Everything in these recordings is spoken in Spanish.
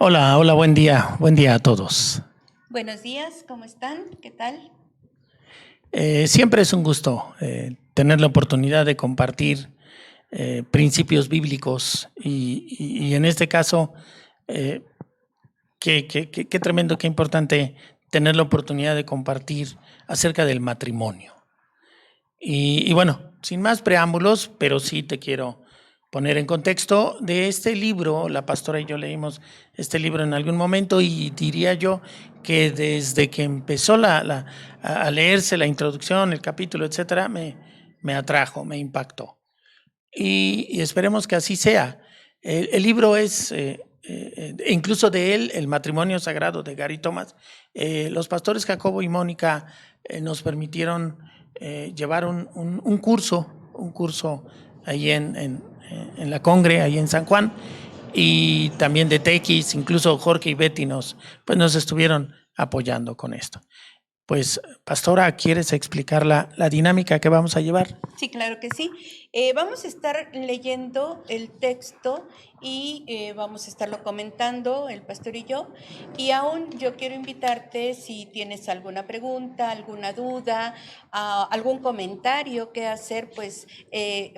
Hola, hola, buen día a todos. Buenos días, ¿cómo están? ¿Qué tal? Siempre es un gusto tener la oportunidad de compartir principios bíblicos y en este caso, eh, qué tremendo, qué importante tener la oportunidad de compartir acerca del matrimonio. Y bueno, sin más preámbulos, pero sí te quiero poner en contexto de este libro. La pastora y yo leímos este libro en algún momento y diría yo que desde que empezó a leerse la introducción, el capítulo, etcétera, me atrajo, me impactó. Y esperemos que así sea. El libro es, incluso de él, El matrimonio sagrado de Gary Thomas. Los pastores Jacobo y Mónica nos permitieron llevar un curso ahí en la Congre, ahí en San Juan, y también de Tequis, incluso Jorge y Betty pues nos estuvieron apoyando con esto. Pues, pastora, ¿quieres explicar la dinámica que vamos a llevar? Sí, claro que sí. Vamos a estar leyendo el texto y vamos a estarlo comentando, el pastor y yo. Y aún yo quiero invitarte, si tienes alguna pregunta, alguna duda, algún comentario que hacer, pues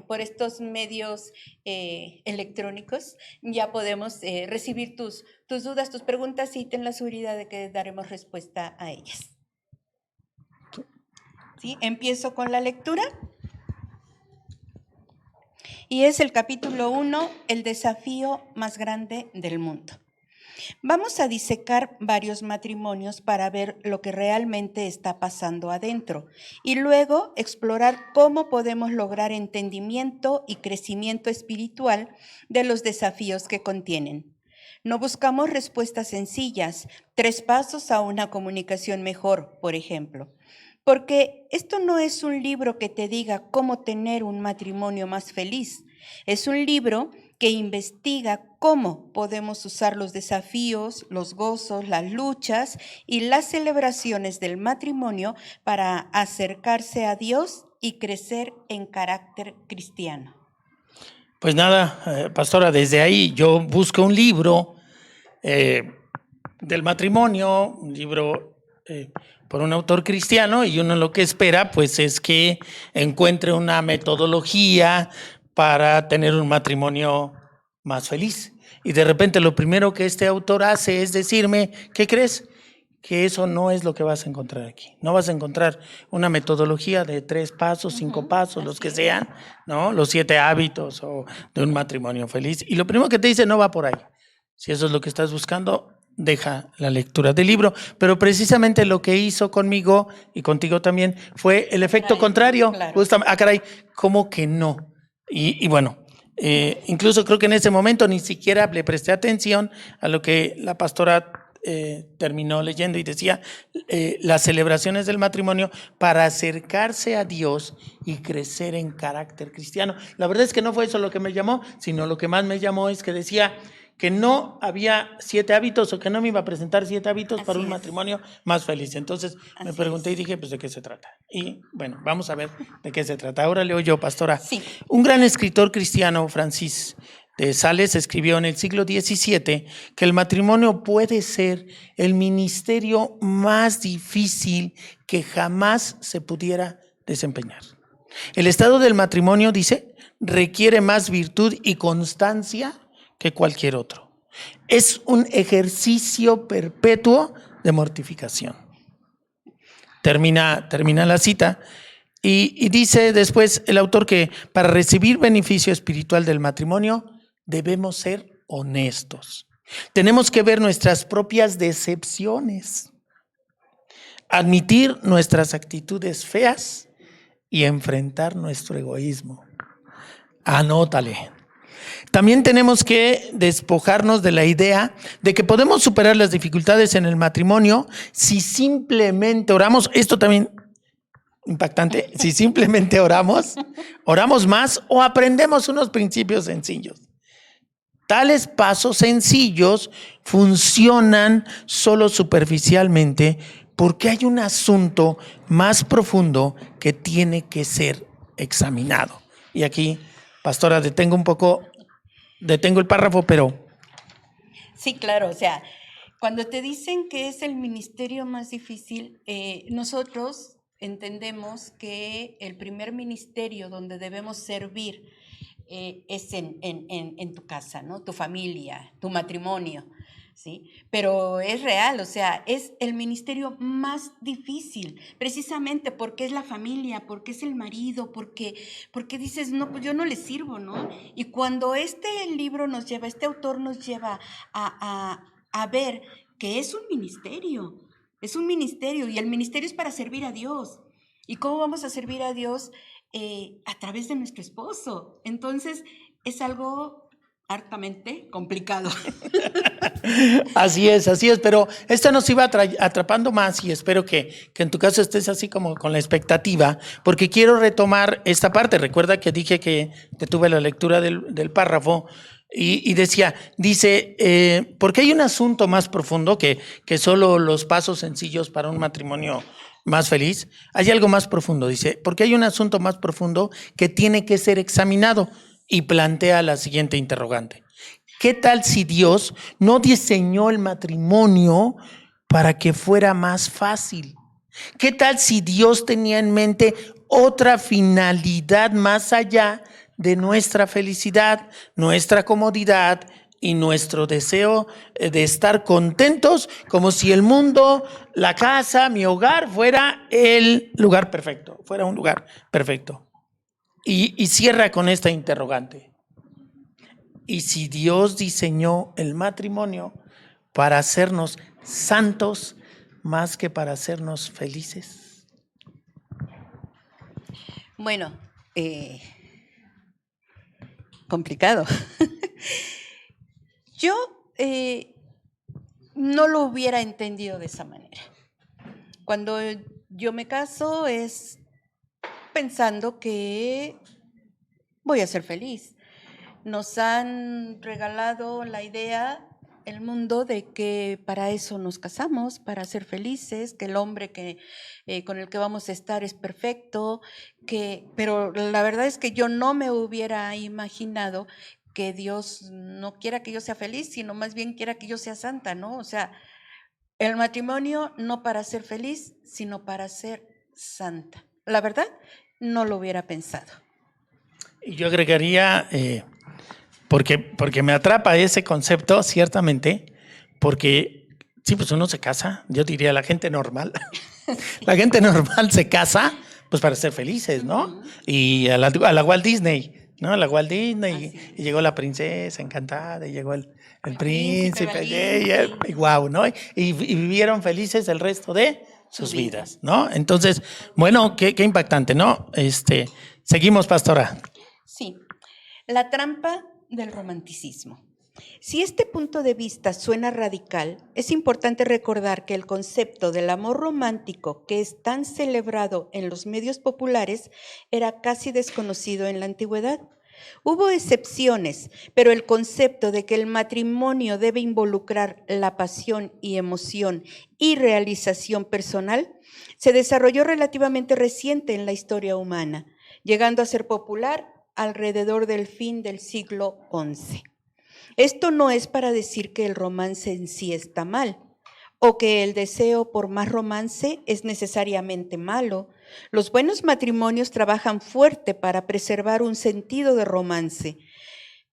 por estos medios electrónicos ya podemos recibir tus dudas, tus preguntas y ten la seguridad de que daremos respuesta a ellas. ¿Sí? Empiezo con la lectura. Y es el capítulo 1, el desafío más grande del mundo. Vamos a disecar varios matrimonios para ver lo que realmente está pasando adentro y luego explorar cómo podemos lograr entendimiento y crecimiento espiritual de los desafíos que contienen. No buscamos respuestas sencillas, 3 pasos a una comunicación mejor, por ejemplo. Porque esto no es un libro que te diga cómo tener un matrimonio más feliz. Es un libro que investiga cómo podemos usar los desafíos, los gozos, las luchas y las celebraciones del matrimonio para acercarse a Dios y crecer en carácter cristiano. Pues nada, pastora, desde ahí yo busco un libro del matrimonio, un libro por un autor cristiano, y uno lo que espera pues es que encuentre una metodología para tener un matrimonio más feliz. Y de repente lo primero que este autor hace es decirme, ¿qué crees? Que eso no es lo que vas a encontrar aquí. No vas a encontrar una metodología de 3 pasos, 5 pasos, los que sean, ¿no? Los 7 hábitos o de un matrimonio feliz. Y lo primero que te dice no va por ahí. Si eso es lo que estás buscando, deja la lectura del libro. Pero precisamente lo que hizo conmigo y contigo también fue el efecto contrario. Claro. Caray, ¿cómo que no? Y bueno, incluso creo que en ese momento ni siquiera le presté atención a lo que la pastora terminó leyendo y decía las celebraciones del matrimonio para acercarse a Dios y crecer en carácter cristiano. La verdad es que no fue eso lo que me llamó, sino lo que más me llamó es que decía que no había 7 hábitos o que no me iba a presentar 7 hábitos para un matrimonio más feliz. Entonces me pregunté y dije, pues, ¿de qué se trata? Y bueno, vamos a ver de qué se trata. Ahora leo yo, pastora. Sí. Un gran escritor cristiano, Francis de Sales, escribió en el siglo XVII que el matrimonio puede ser el ministerio más difícil que jamás se pudiera desempeñar. El estado del matrimonio, dice, requiere más virtud y constancia que cualquier otro. Es un ejercicio perpetuo de mortificación. Termina la cita y dice después el autor que para recibir beneficio espiritual del matrimonio debemos ser honestos. Tenemos que ver nuestras propias decepciones, admitir nuestras actitudes feas y enfrentar nuestro egoísmo. Anótale. También tenemos que despojarnos de la idea de que podemos superar las dificultades en el matrimonio si simplemente oramos. Esto también impactante. Si simplemente oramos más o aprendemos unos principios sencillos. Tales pasos sencillos funcionan solo superficialmente porque hay un asunto más profundo que tiene que ser examinado. Y aquí, pastora, detengo el párrafo, pero Sí, claro, o sea, cuando te dicen que es el ministerio más difícil, nosotros entendemos que el primer ministerio donde debemos servir es en tu casa, ¿no? Tu familia, tu matrimonio, ¿sí? Pero es real, o sea, es el ministerio más difícil, precisamente porque es la familia, porque es el marido, porque dices, no, pues yo no le sirvo, ¿no? Y cuando este libro nos lleva, este autor nos lleva a ver que es un ministerio, y el ministerio es para servir a Dios. ¿Y cómo vamos a servir a Dios? A través de nuestro esposo. Entonces, es algo hartamente complicado. Así es, pero esto nos iba atrapando más y espero que en tu caso estés así como con la expectativa, porque quiero retomar esta parte. Recuerda que dije que tuve la lectura del párrafo y dice, porque hay un asunto más profundo que solo los pasos sencillos para un matrimonio más feliz. Hay algo más profundo, dice, porque hay un asunto más profundo que tiene que ser examinado y plantea la siguiente interrogante. ¿Qué tal si Dios no diseñó el matrimonio para que fuera más fácil? ¿Qué tal si Dios tenía en mente otra finalidad más allá de nuestra felicidad, nuestra comodidad y nuestro deseo de estar contentos, como si el mundo, la casa, mi hogar fuera el lugar perfecto, fuera un lugar perfecto? Y cierra con esta interrogante. ¿Y si Dios diseñó el matrimonio para hacernos santos más que para hacernos felices? Bueno, complicado. Yo no lo hubiera entendido de esa manera. Cuando yo me caso es pensando que voy a ser feliz. Nos han regalado la idea, el mundo, de que para eso nos casamos, para ser felices, que el hombre con el que vamos a estar es perfecto, pero la verdad es que yo no me hubiera imaginado que Dios no quiera que yo sea feliz, sino más bien quiera que yo sea santa, ¿no? O sea, el matrimonio no para ser feliz, sino para ser santa. La verdad, no lo hubiera pensado. Y yo agregaría, porque me atrapa ese concepto, ciertamente, porque sí, pues uno se casa, yo diría la gente normal, la gente normal se casa pues para ser felices, ¿no? Y a la Walt Disney, ¿no? A la Walt Disney, y llegó la princesa encantada, y llegó el príncipe, y wow, ¿no? Y vivieron felices el resto de sus vidas, ¿no? Entonces, bueno, qué impactante, ¿no? Seguimos, pastora. Sí, la trampa del romanticismo. Si este punto de vista suena radical, es importante recordar que el concepto del amor romántico, que es tan celebrado en los medios populares, era casi desconocido en la antigüedad. Hubo excepciones, pero el concepto de que el matrimonio debe involucrar la pasión y emoción y realización personal se desarrolló relativamente reciente en la historia humana, llegando a ser popular alrededor del fin del siglo XI. Esto no es para decir que el romance en sí está mal o que el deseo por más romance es necesariamente malo. Los buenos matrimonios trabajan fuerte para preservar un sentido de romance,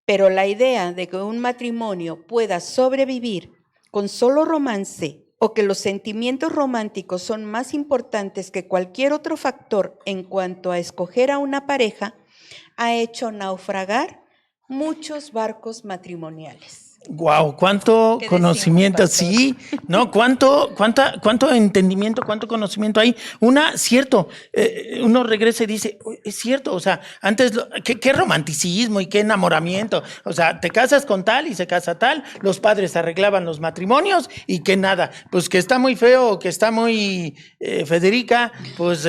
pero la idea de que un matrimonio pueda sobrevivir con solo romance o que los sentimientos románticos son más importantes que cualquier otro factor en cuanto a escoger a una pareja ha hecho naufragar muchos barcos matrimoniales. Wow, cuánto conocimiento, sí, ¿no? Cuánto entendimiento, cuánto conocimiento hay. Cierto, uno regresa y dice, es cierto, o sea, antes, qué romanticismo y qué enamoramiento. O sea, te casas con tal y se casa tal, los padres arreglaban los matrimonios y que nada, pues que está muy feo, que está muy Federica, pues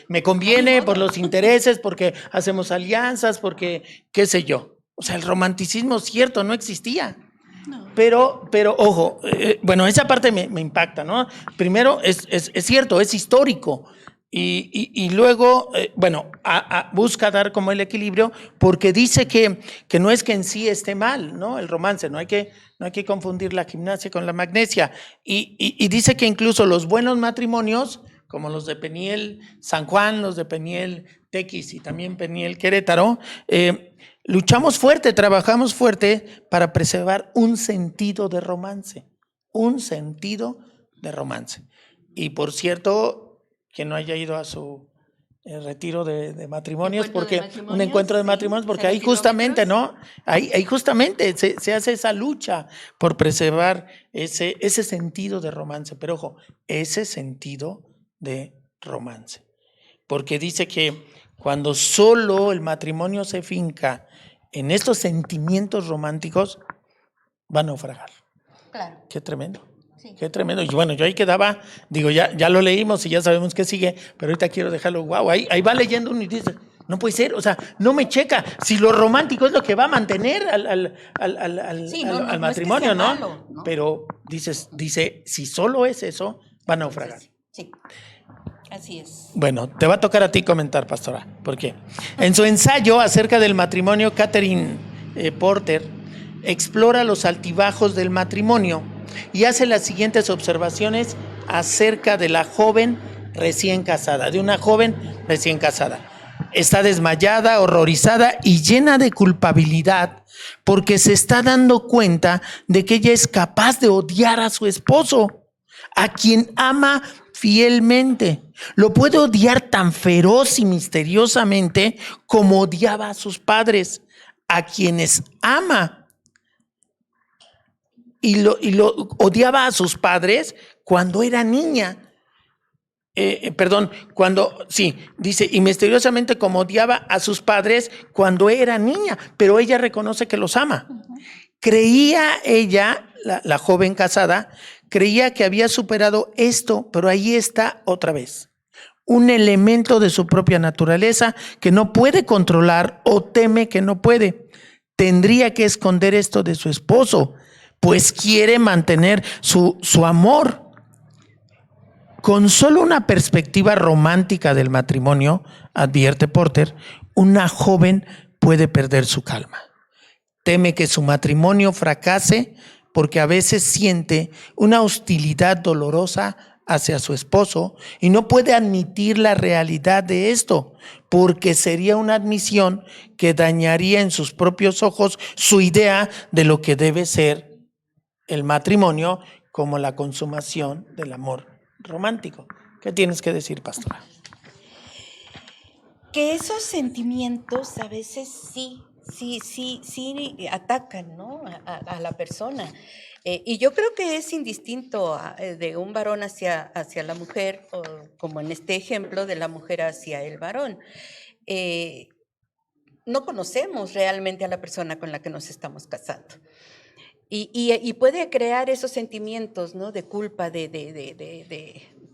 me conviene por los intereses, porque hacemos alianzas, porque qué sé yo. O sea, el romanticismo, cierto, no existía. No. Pero ojo, bueno, esa parte me impacta, ¿no? Primero, es cierto, es histórico, Y luego, bueno, busca dar como el equilibrio, porque dice que no es que en sí esté mal, ¿no? El romance, no hay que confundir la gimnasia con la magnesia. Y dice que incluso los buenos matrimonios, como los de Peniel San Juan, los de Peniel Tequis y también Peniel Querétaro, luchamos fuerte, trabajamos fuerte para preservar un sentido de romance, un sentido de romance. Y por cierto, que no haya ido a su retiro de matrimonios, porque un encuentro de matrimonios, porque ahí justamente, ¿no? Ahí justamente se hace esa lucha por preservar ese sentido de romance, pero ojo, ese sentido de romance, porque dice que cuando solo el matrimonio se finca en estos sentimientos románticos, va a naufragar. Claro. Qué tremendo. Sí. Qué tremendo. Y bueno, yo ahí quedaba, digo, ya lo leímos y ya sabemos qué sigue, pero ahorita quiero dejarlo, wow, ahí va leyendo uno y dice, no puede ser, o sea, no me checa. Si lo romántico es lo que va a mantener al matrimonio, no es que sea malo, ¿no? Pero dice, si solo es eso, va a naufragar. Sí, así es. Bueno, te va a tocar a ti comentar, pastora, porque en su ensayo acerca del matrimonio, Catherine Porter explora los altibajos del matrimonio y hace las siguientes observaciones acerca de la joven recién casada, de una joven recién casada. Está desmayada, horrorizada y llena de culpabilidad porque se está dando cuenta de que ella es capaz de odiar a su esposo, a quien ama fielmente. Lo puede odiar tan feroz y misteriosamente como odiaba a sus padres, a quienes ama. Y lo odiaba a sus padres cuando era niña. Dice, y misteriosamente como odiaba a sus padres cuando era niña, pero ella reconoce que los ama. Creía ella, la joven casada, creía que había superado esto, pero ahí está otra vez. Un elemento de su propia naturaleza que no puede controlar o teme que no puede. Tendría que esconder esto de su esposo, pues quiere mantener su amor. Con solo una perspectiva romántica del matrimonio, advierte Porter, una joven puede perder su calma. Teme que su matrimonio fracase porque a veces siente una hostilidad dolorosa hacia su esposo y no puede admitir la realidad de esto, porque sería una admisión que dañaría en sus propios ojos su idea de lo que debe ser el matrimonio como la consumación del amor romántico. ¿Qué tienes que decir, pastora? Que esos sentimientos a veces sí atacan, ¿no? a la persona. Y yo creo que es indistinto de un varón hacia la mujer, o como en este ejemplo, de la mujer hacia el varón. No conocemos realmente a la persona con la que nos estamos casando. Y puede crear esos sentimientos, ¿no? De culpa,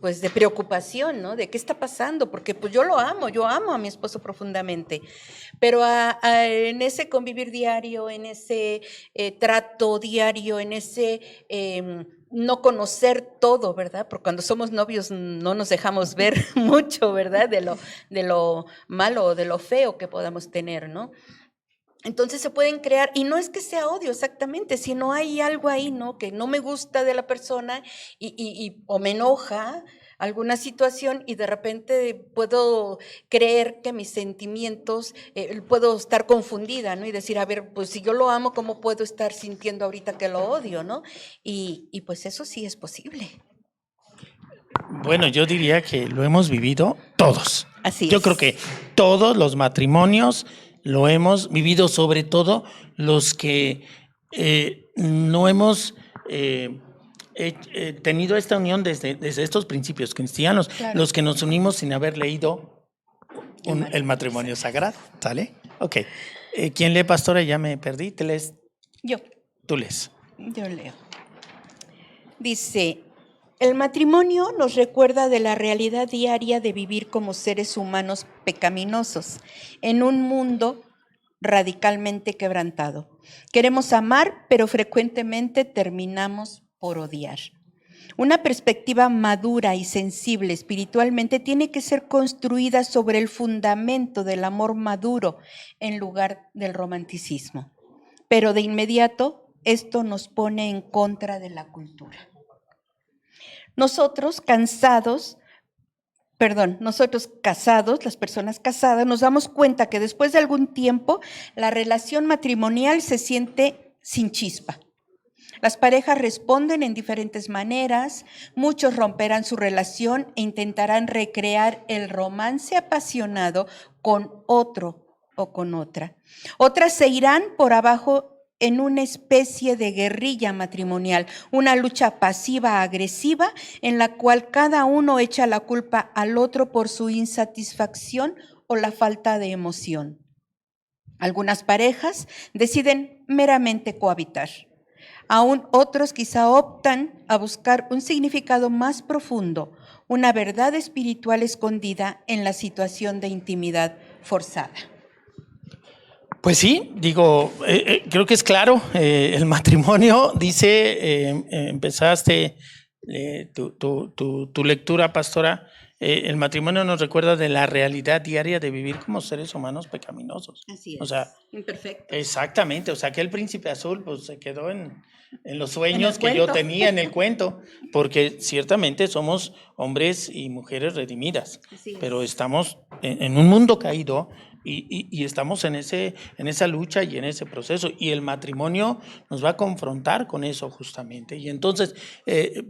pues de preocupación, ¿no? De qué está pasando, porque pues yo amo a mi esposo profundamente, pero en ese convivir diario, en ese trato diario, en ese no conocer todo, ¿verdad? Porque cuando somos novios no nos dejamos ver mucho, ¿verdad? De lo malo o de lo feo que podamos tener, ¿no? Entonces se pueden crear, y no es que sea odio exactamente, sino hay algo ahí, ¿no? Que no me gusta de la persona o me enoja alguna situación y de repente puedo creer que mis sentimientos, puedo estar confundida, ¿no? Y decir, a ver, pues si yo lo amo, ¿cómo puedo estar sintiendo ahorita que lo odio, ¿no? Y pues eso sí es posible. Bueno, yo diría que lo hemos vivido todos. Así es. Yo creo que todos los matrimonios lo hemos vivido, sobre todo los que no hemos tenido esta unión desde estos principios cristianos, claro. Los que nos unimos sin haber leído el matrimonio sagrado, ¿sale? Ok. ¿Quién lee, pastora? Ya me perdí. ¿Te lees? Yo. Tú lees. Yo leo. Dice, el matrimonio nos recuerda de la realidad diaria de vivir como seres humanos pecaminosos en un mundo radicalmente quebrantado. Queremos amar, pero frecuentemente terminamos por odiar. Una perspectiva madura y sensible espiritualmente tiene que ser construida sobre el fundamento del amor maduro en lugar del romanticismo. Pero de inmediato esto nos pone en contra de la cultura. Nosotros casados, las personas casadas, nos damos cuenta que después de algún tiempo la relación matrimonial se siente sin chispa. Las parejas responden en diferentes maneras, muchos romperán su relación e intentarán recrear el romance apasionado con otro o con otra. Otras se irán por abajo en una especie de guerrilla matrimonial, una lucha pasiva-agresiva en la cual cada uno echa la culpa al otro por su insatisfacción o la falta de emoción. Algunas parejas deciden meramente cohabitar. Aún otros quizá optan a buscar un significado más profundo, una verdad espiritual escondida en la situación de intimidad forzada. Pues sí, digo, creo que es claro, el matrimonio, dice, empezaste tu lectura, pastora, el matrimonio nos recuerda de la realidad diaria de vivir como seres humanos pecaminosos. Así es, o sea, imperfecto. Exactamente, o sea que el príncipe azul pues se quedó en los sueños que cuento. yo tenía en el cuento, porque ciertamente somos hombres y mujeres redimidas, pero estamos en un mundo caído y estamos en esa lucha y en ese proceso, y el matrimonio nos va a confrontar con eso justamente. Y entonces,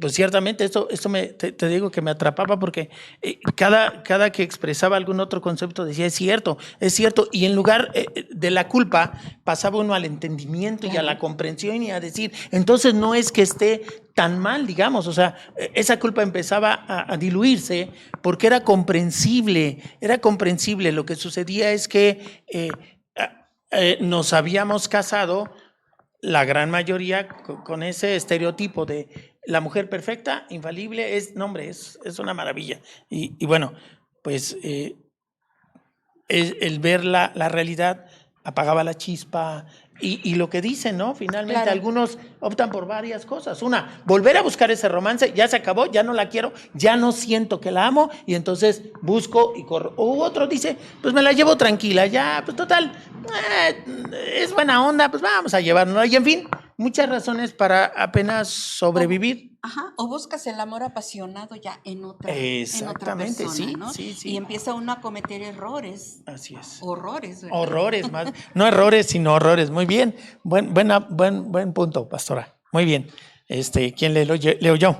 pues ciertamente esto te digo que me atrapaba, porque cada que expresaba algún otro concepto decía, es cierto, y en lugar de la culpa pasaba uno al entendimiento y a la comprensión y a decir, entonces no es que esté tan mal, digamos, o sea, esa culpa empezaba a diluirse porque era comprensible. Lo que sucedía es que nos habíamos casado, la gran mayoría, con ese estereotipo de la mujer perfecta, infalible, es una maravilla. Y bueno, pues el ver la realidad apagaba la chispa. Y lo que dicen, ¿no? Finalmente, Claro. Algunos optan por varias cosas. Una, volver a buscar ese romance, ya se acabó, ya no la quiero, ya no siento que la amo, y entonces busco y corro. O otro dice, pues me la llevo tranquila, ya, pues total, es buena onda, pues vamos a llevarnos. Y en fin, muchas razones para apenas sobrevivir. O buscas el amor apasionado ya en otra Exactamente, persona, sí, ¿no? sí. Y empieza uno a cometer errores. Así es. Horrores, ¿verdad? Horrores más. No errores, sino horrores. Muy bien. Buen punto, pastora. Muy bien. ¿Quién leo yo?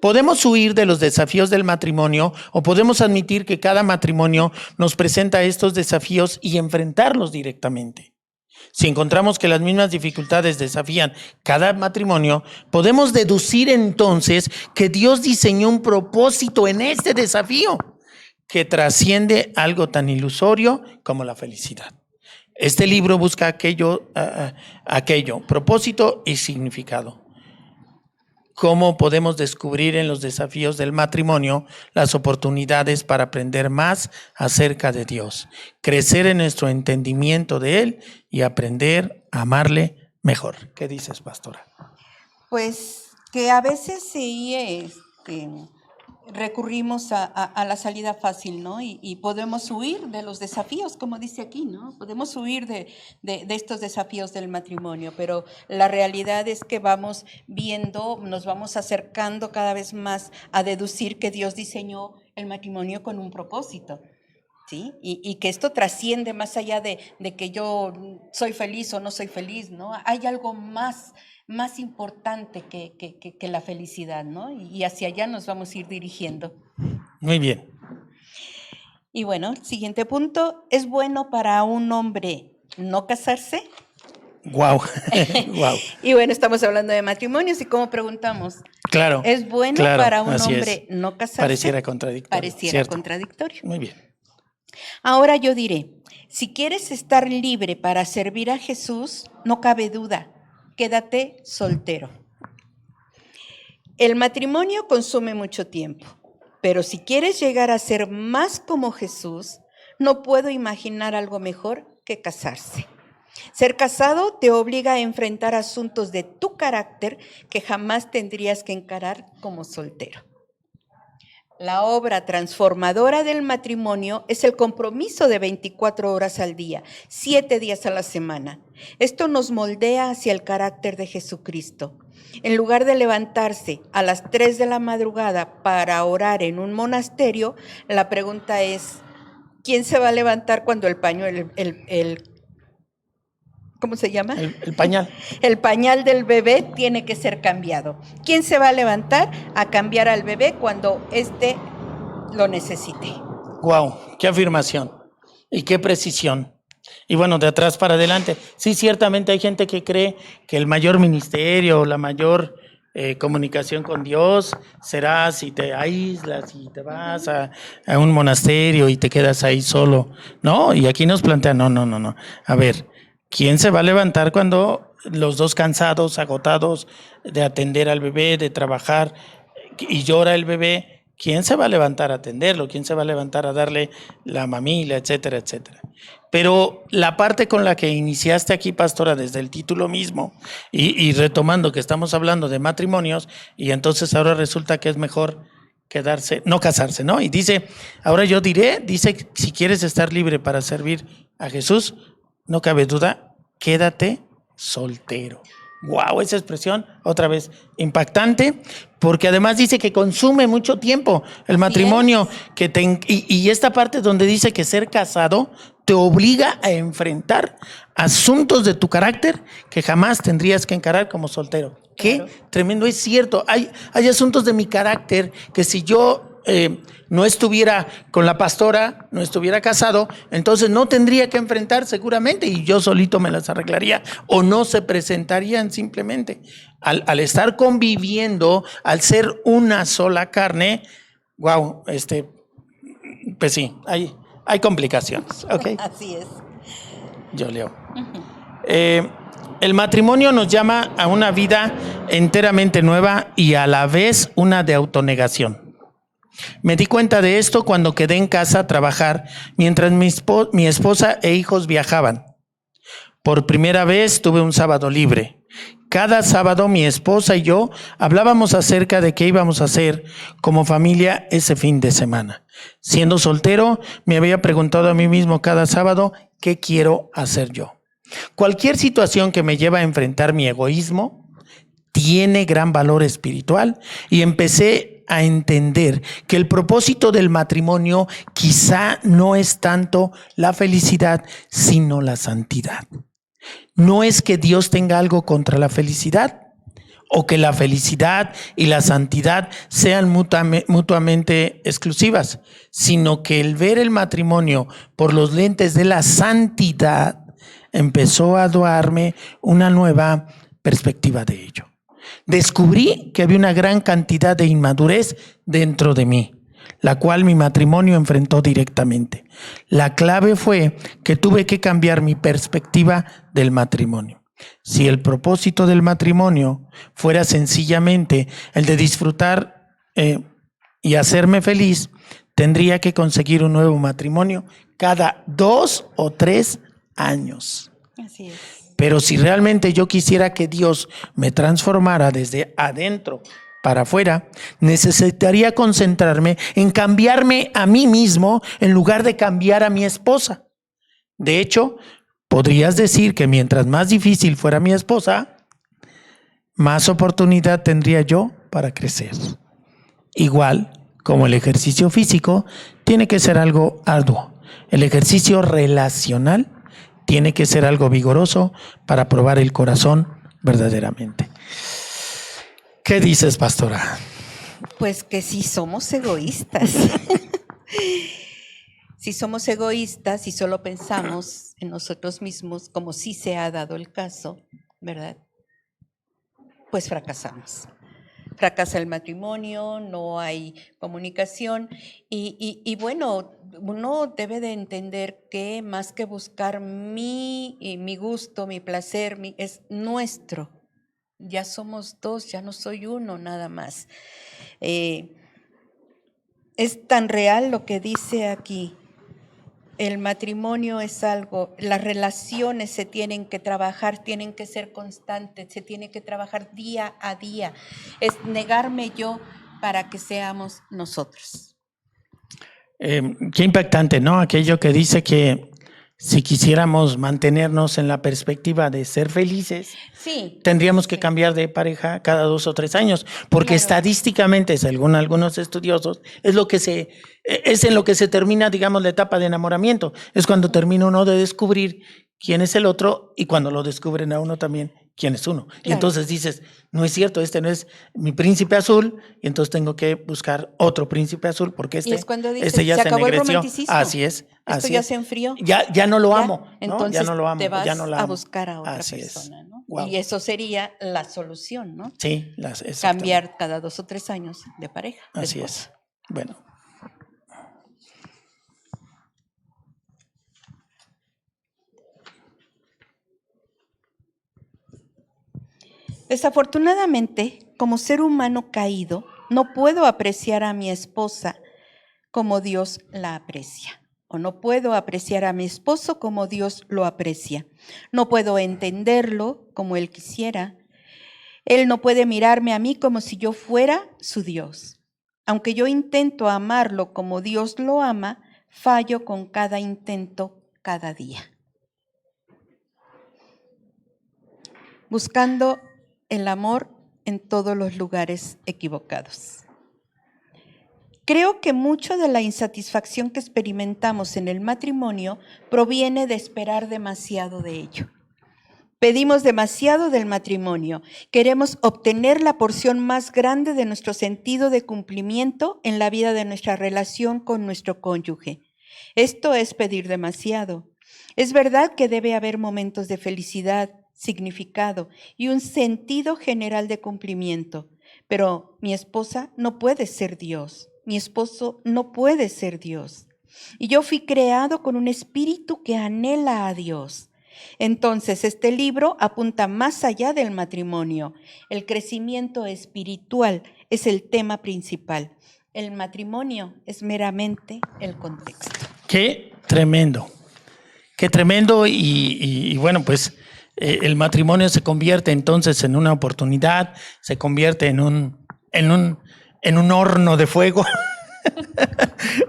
Podemos huir de los desafíos del matrimonio, o podemos admitir que cada matrimonio nos presenta estos desafíos y enfrentarlos directamente. Si encontramos que las mismas dificultades desafían cada matrimonio, podemos deducir entonces que Dios diseñó un propósito en este desafío que trasciende algo tan ilusorio como la felicidad. Este libro busca aquello, propósito y significado. ¿Cómo podemos descubrir en los desafíos del matrimonio las oportunidades para aprender más acerca de Dios, crecer en nuestro entendimiento de Él y aprender a amarle mejor? ¿Qué dices, pastora? Pues que a veces sí recurrimos a la salida fácil, ¿no? Y podemos huir de los desafíos, como dice aquí, ¿no? Podemos huir de estos desafíos del matrimonio, pero la realidad es que vamos viendo, nos vamos acercando cada vez más a deducir que Dios diseñó el matrimonio con un propósito, ¿sí? Y que esto trasciende más allá de que yo soy feliz o no soy feliz, ¿no? Hay algo más importante que la felicidad, ¿no? Y hacia allá nos vamos a ir dirigiendo. Muy bien. Y bueno, siguiente punto, ¿es bueno para un hombre no casarse? Wow. Y bueno, estamos hablando de matrimonios y como preguntamos, Claro. ¿es bueno para un hombre no casarse? Pareciera contradictorio. Pareciera contradictorio. Muy bien. Ahora yo diré, si quieres estar libre para servir a Jesús, no cabe duda, quédate soltero. El matrimonio consume mucho tiempo, pero si quieres llegar a ser más como Jesús, no puedo imaginar algo mejor que casarse. Ser casado te obliga a enfrentar asuntos de tu carácter que jamás tendrías que encarar como soltero. La obra transformadora del matrimonio es el compromiso de 24 horas al día, 7 días a la semana. Esto nos moldea hacia el carácter de Jesucristo. En lugar de levantarse a las 3 de la madrugada para orar en un monasterio, la pregunta es, ¿quién se va a levantar cuando el paño, ¿cómo se llama? El pañal. El pañal del bebé tiene que ser cambiado. ¿Quién se va a levantar a cambiar al bebé cuando éste lo necesite? Wow, qué afirmación y qué precisión. Y bueno, de atrás para adelante. Sí, ciertamente hay gente que cree que el mayor ministerio, la mayor comunicación con Dios será si te aíslas y te vas a un monasterio y te quedas ahí solo. No, y aquí nos plantean, no. A ver, ¿quién se va a levantar cuando los dos cansados, agotados de atender al bebé, de trabajar y llora el bebé? ¿Quién se va a levantar a atenderlo? ¿Quién se va a levantar a darle la mamila, etcétera, etcétera? Pero la parte con la que iniciaste aquí, pastora, desde el título mismo, y retomando que estamos hablando de matrimonios, y entonces ahora resulta que es mejor quedarse, no casarse, ¿no? Y dice, ahora yo diré, dice, si quieres estar libre para servir a Jesús, no cabe duda, quédate soltero. Wow, esa expresión, otra vez, impactante, porque además dice que consume mucho tiempo el matrimonio, y esta parte donde dice que ser casado te obliga a enfrentar asuntos de tu carácter que jamás tendrías que encarar como soltero. Qué tremendo, es cierto, hay asuntos de mi carácter que si yo no estuviera con la pastora, no estuviera casado, entonces no tendría que enfrentar seguramente y yo solito me las arreglaría o no se presentarían simplemente. Al estar conviviendo, al ser una sola carne, wow, pues sí, hay complicaciones, ¿ok? Así es. Yo leo. El matrimonio nos llama a una vida enteramente nueva y a la vez una de autonegación. Me di cuenta de esto cuando quedé en casa a trabajar mientras mi esposa e hijos viajaban. Por primera vez tuve un sábado libre. Cada sábado mi esposa y yo hablábamos acerca de qué íbamos a hacer como familia ese fin de semana. Siendo soltero, me había preguntado a mí mismo cada sábado qué quiero hacer yo. Cualquier situación que me lleva a enfrentar mi egoísmo tiene gran valor espiritual y empecé a entender que el propósito del matrimonio quizá no es tanto la felicidad, sino la santidad. No es que Dios tenga algo contra la felicidad o que la felicidad y la santidad sean mutuamente exclusivas, sino que el ver el matrimonio por los lentes de la santidad empezó a darme una nueva perspectiva de ello. Descubrí que había una gran cantidad de inmadurez dentro de mí, la cual mi matrimonio enfrentó directamente. La clave fue que tuve que cambiar mi perspectiva del matrimonio. Si el propósito del matrimonio fuera sencillamente el de disfrutar y hacerme feliz, tendría que conseguir un nuevo matrimonio cada 2 o 3 años. Así es. Pero si realmente yo quisiera que Dios me transformara desde adentro para afuera, necesitaría concentrarme en cambiarme a mí mismo en lugar de cambiar a mi esposa. De hecho, podrías decir que mientras más difícil fuera mi esposa, más oportunidad tendría yo para crecer. Igual como el ejercicio físico tiene que ser algo arduo, el ejercicio relacional tiene que ser algo vigoroso para probar el corazón verdaderamente. ¿Qué dices, pastora? Pues que si somos egoístas. Si somos egoístas y solo pensamos en nosotros mismos, como sí se ha dado el caso, ¿verdad? Pues fracasamos. Fracasa el matrimonio, no hay comunicación y bueno, uno debe de entender que más que buscar mi gusto, mi placer, es nuestro. Ya somos dos, ya no soy uno nada más. Es tan real lo que dice aquí. el matrimonio es algo, las relaciones se tienen que trabajar, tienen que ser constantes, se tiene que trabajar día a día. Es negarme yo para que seamos nosotros. Qué impactante, ¿no? Aquello que dice que si quisiéramos mantenernos en la perspectiva de ser felices, sí, tendríamos que cambiar de pareja cada 2 o 3 años, porque claro, estadísticamente, según algunos estudiosos, es en lo que se termina, digamos, la etapa de enamoramiento. Es cuando termina uno de descubrir quién es el otro y cuando lo descubren a uno también quién es uno. Y entonces dices, no es cierto, este no es mi príncipe azul, y entonces tengo que buscar otro príncipe azul, porque y es cuando dices, este ya se acabó el ennegreció. romanticismo. Así es. Esto ya se enfrió. Ya no lo amo, ¿no? Entonces ya no lo amo, te vas ya no la a amo. buscar a otra Así persona, es. ¿no? Wow. Y eso sería la solución, ¿no? Sí, Cambiar cada 2 o 3 años de pareja. Así es. Bueno. Desafortunadamente, como ser humano caído, no puedo apreciar a mi esposa como Dios la aprecia. O no puedo apreciar a mi esposo como Dios lo aprecia. No puedo entenderlo como Él quisiera. Él no puede mirarme a mí como si yo fuera su Dios. Aunque yo intento amarlo como Dios lo ama, fallo con cada intento cada día. Buscando el amor en todos los lugares equivocados. Creo que mucho de la insatisfacción que experimentamos en el matrimonio proviene de esperar demasiado de ello. Pedimos demasiado del matrimonio. Queremos obtener la porción más grande de nuestro sentido de cumplimiento en la vida de nuestra relación con nuestro cónyuge. Esto es pedir demasiado. Es verdad que debe haber momentos de felicidad, significado y un sentido general de cumplimiento, pero mi esposa no puede ser Dios. Mi esposo no puede ser Dios. Y yo fui creado con un espíritu que anhela a Dios. Entonces, este libro apunta más allá del matrimonio. El crecimiento espiritual es el tema principal. El matrimonio es meramente el contexto. Qué tremendo. Qué tremendo y bueno, pues el matrimonio se convierte entonces en una oportunidad, se convierte en un horno de fuego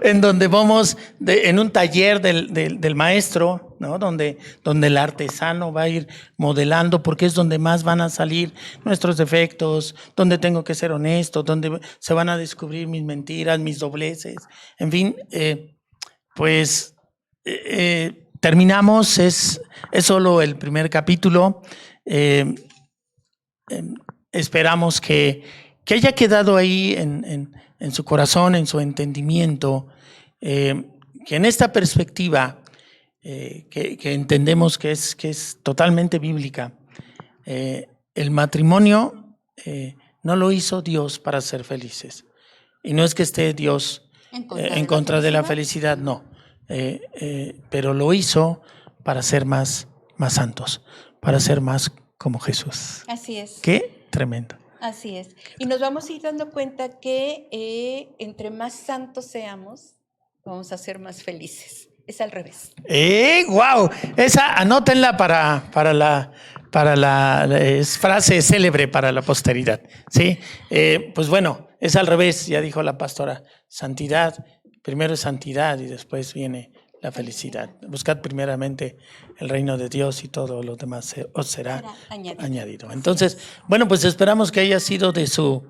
en donde vamos en un taller del maestro, ¿no? Donde el artesano va a ir modelando, porque es donde más van a salir nuestros defectos, donde tengo que ser honesto, donde se van a descubrir mis mentiras, mis dobleces, en fin, terminamos, es solo el primer capítulo. Esperamos que haya quedado ahí en su corazón, en su entendimiento, que en esta perspectiva que entendemos que es totalmente bíblica, el matrimonio no lo hizo Dios para ser felices. Y no es que esté Dios en contra de la felicidad, no. Pero lo hizo para ser más santos, para ser más como Jesús. Así es. Qué tremendo. Así es. Y nos vamos a ir dando cuenta que entre más santos seamos, vamos a ser más felices. Es al revés. ¡Wow! Esa anótenla para la frase célebre para la posteridad. ¿Sí? Pues bueno, es al revés, ya dijo la pastora. Santidad, primero es santidad y después viene la felicidad. Buscad primeramente el reino de Dios y todo lo demás os será añadido. Entonces, bueno, pues esperamos que haya sido de su...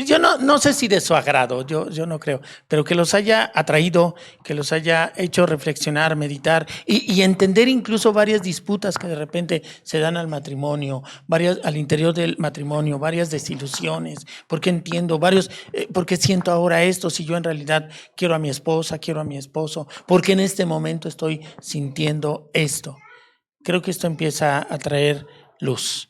Yo no sé si de su agrado, yo no creo, pero que los haya atraído, que los haya hecho reflexionar, meditar y entender incluso varias disputas que de repente se dan al matrimonio, al interior del matrimonio, varias desilusiones, porque entiendo, porque siento ahora esto, si yo en realidad quiero a mi esposa, quiero a mi esposo, porque en este momento estoy sintiendo esto. Creo que esto empieza a traer luz.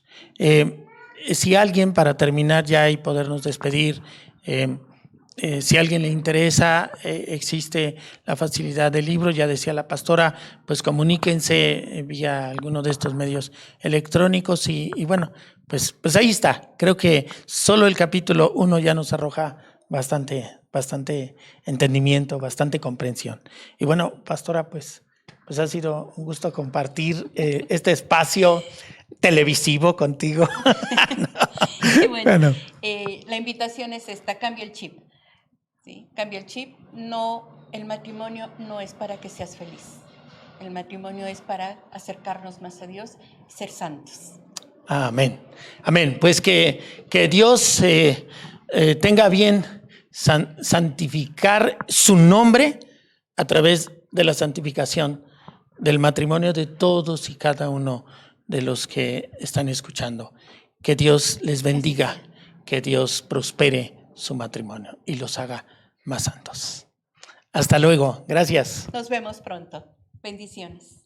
Si alguien, para terminar ya y podernos despedir, si a alguien le interesa, existe la facilidad del libro, ya decía la pastora, pues comuníquense vía alguno de estos medios electrónicos y bueno, pues ahí está. Creo que solo el capítulo 1 ya nos arroja bastante bastante entendimiento, bastante comprensión. Y bueno, pastora, pues ha sido un gusto compartir este espacio televisivo contigo. Y bueno, la invitación es esta: cambia el chip. ¿Sí? Cambia el chip. No, el matrimonio no es para que seas feliz. El matrimonio es para acercarnos más a Dios y ser santos. Amén. Amén. Pues que Dios tenga bien santificar su nombre a través de la santificación del matrimonio de todos y cada uno de los que están escuchando. Que Dios les bendiga, que Dios prospere su matrimonio y los haga más santos. Hasta luego. Gracias. Nos vemos pronto. Bendiciones.